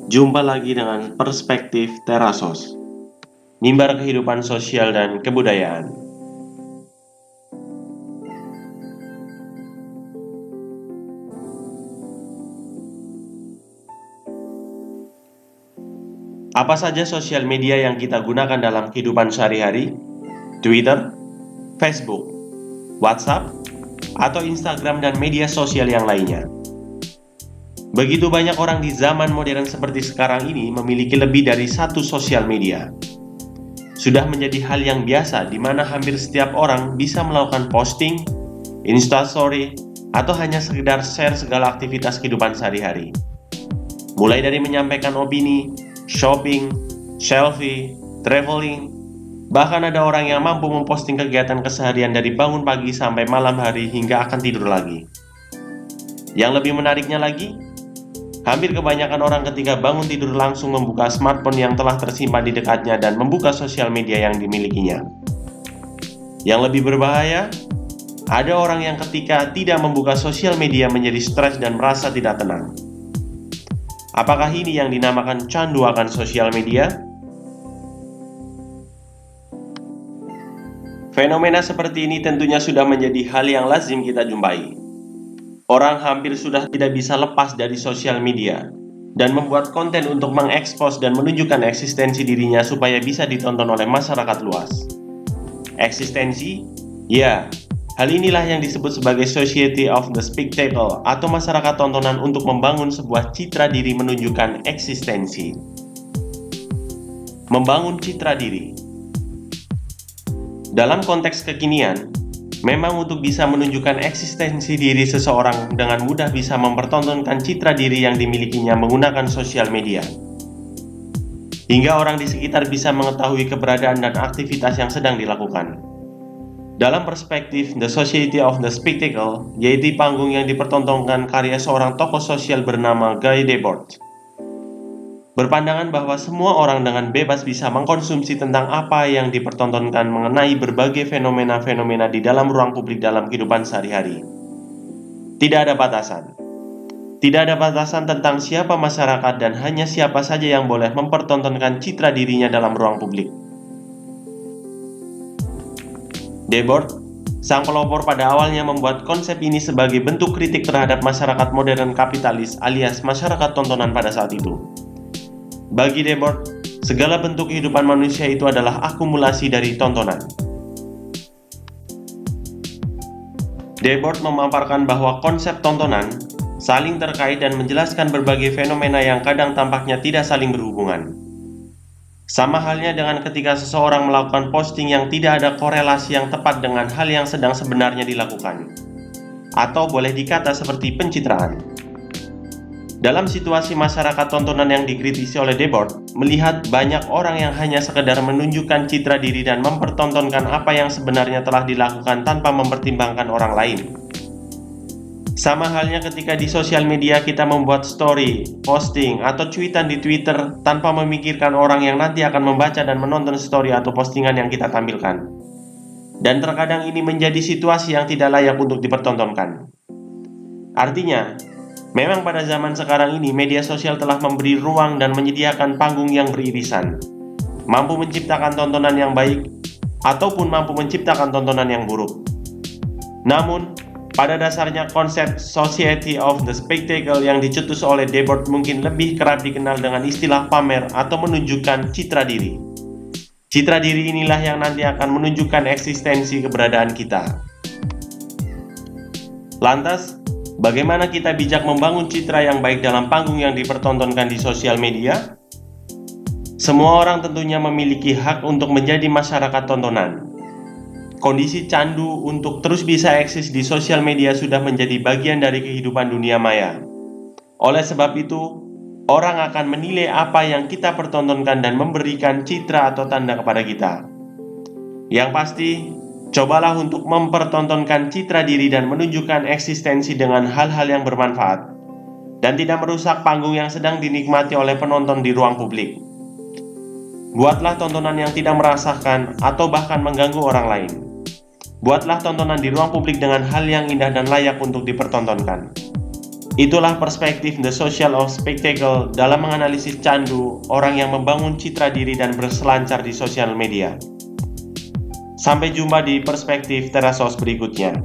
Jumpa lagi dengan Perspektif Terasos, mimbar kehidupan sosial dan kebudayaan. Apa saja sosial media yang kita gunakan dalam kehidupan sehari-hari? Twitter, Facebook, WhatsApp, atau Instagram dan media sosial yang lainnya. Begitu banyak orang di zaman modern seperti sekarang ini memiliki lebih dari satu sosial media. Sudah menjadi hal yang biasa di mana hampir setiap orang bisa melakukan posting, instastory, atau hanya sekedar share segala aktivitas kehidupan sehari-hari. Mulai dari menyampaikan opini, shopping, selfie, traveling, bahkan ada orang yang mampu memposting kegiatan keseharian dari bangun pagi sampai malam hari hingga akan tidur lagi. Yang lebih menariknya lagi, hampir kebanyakan orang ketika bangun tidur langsung membuka smartphone yang telah tersimpan di dekatnya dan membuka sosial media yang dimilikinya. Yang lebih berbahaya, ada orang yang ketika tidak membuka sosial media menjadi stres dan merasa tidak tenang. Apakah ini yang dinamakan candu akan sosial media? Fenomena seperti ini tentunya sudah menjadi hal yang lazim kita jumpai. Orang hampir sudah tidak bisa lepas dari sosial media dan membuat konten untuk mengekspos dan menunjukkan eksistensi dirinya supaya bisa ditonton oleh masyarakat luas. Eksistensi? Ya, hal inilah yang disebut sebagai Society of the Spectacle atau masyarakat tontonan untuk membangun sebuah citra diri menunjukkan eksistensi. Membangun citra diri. Dalam konteks kekinian, memang untuk bisa menunjukkan eksistensi diri seseorang dengan mudah bisa mempertontonkan citra diri yang dimilikinya menggunakan sosial media. Hingga orang di sekitar bisa mengetahui keberadaan dan aktivitas yang sedang dilakukan. Dalam perspektif The Society of the Spectacle, yaitu panggung yang dipertontonkan karya seorang tokoh sosial bernama Guy Debord, berpandangan bahwa semua orang dengan bebas bisa mengkonsumsi tentang apa yang dipertontonkan mengenai berbagai fenomena-fenomena di dalam ruang publik dalam kehidupan sehari-hari. Tidak ada batasan. Tidak ada batasan tentang siapa masyarakat dan hanya siapa saja yang boleh mempertontonkan citra dirinya dalam ruang publik. Debord, sang pelopor pada awalnya membuat konsep ini sebagai bentuk kritik terhadap masyarakat modern kapitalis alias masyarakat tontonan pada saat itu. Bagi Debord, segala bentuk kehidupan manusia itu adalah akumulasi dari tontonan. Debord memaparkan bahwa konsep tontonan saling terkait dan menjelaskan berbagai fenomena yang kadang tampaknya tidak saling berhubungan. Sama halnya dengan ketika seseorang melakukan posting yang tidak ada korelasi yang tepat dengan hal yang sedang sebenarnya dilakukan, atau boleh dikata seperti pencitraan. Dalam situasi masyarakat tontonan yang dikritisi oleh Debord, melihat banyak orang yang hanya sekedar menunjukkan citra diri dan mempertontonkan apa yang sebenarnya telah dilakukan tanpa mempertimbangkan orang lain. Sama halnya ketika di sosial media kita membuat story, posting, atau cuitan di Twitter tanpa memikirkan orang yang nanti akan membaca dan menonton story atau postingan yang kita tampilkan. Dan terkadang ini menjadi situasi yang tidak layak untuk dipertontonkan. Artinya, memang pada zaman sekarang ini media sosial telah memberi ruang dan menyediakan panggung yang beririsan, mampu menciptakan tontonan yang baik, ataupun mampu menciptakan tontonan yang buruk. Namun, pada dasarnya konsep Society of the Spectacle yang dicetus oleh Debord mungkin lebih kerap dikenal dengan istilah pamer atau menunjukkan citra diri. Citra diri inilah yang nanti akan menunjukkan eksistensi keberadaan kita. Lantas, bagaimana kita bijak membangun citra yang baik dalam panggung yang dipertontonkan di sosial media? Semua orang tentunya memiliki hak untuk menjadi masyarakat tontonan. Kondisi candu untuk terus bisa eksis di sosial media sudah menjadi bagian dari kehidupan dunia maya. Oleh sebab itu, orang akan menilai apa yang kita pertontonkan dan memberikan citra atau tanda kepada kita. Yang pasti, cobalah untuk mempertontonkan citra diri dan menunjukkan eksistensi dengan hal-hal yang bermanfaat dan tidak merusak panggung yang sedang dinikmati oleh penonton di ruang publik. Buatlah tontonan yang tidak merasakan atau bahkan mengganggu orang lain. Buatlah tontonan di ruang publik dengan hal yang indah dan layak untuk dipertontonkan. Itulah perspektif The Social of Spectacle dalam menganalisis candu orang yang membangun citra diri dan berselancar di sosial media. Sampai jumpa di perspektif Terasos berikutnya.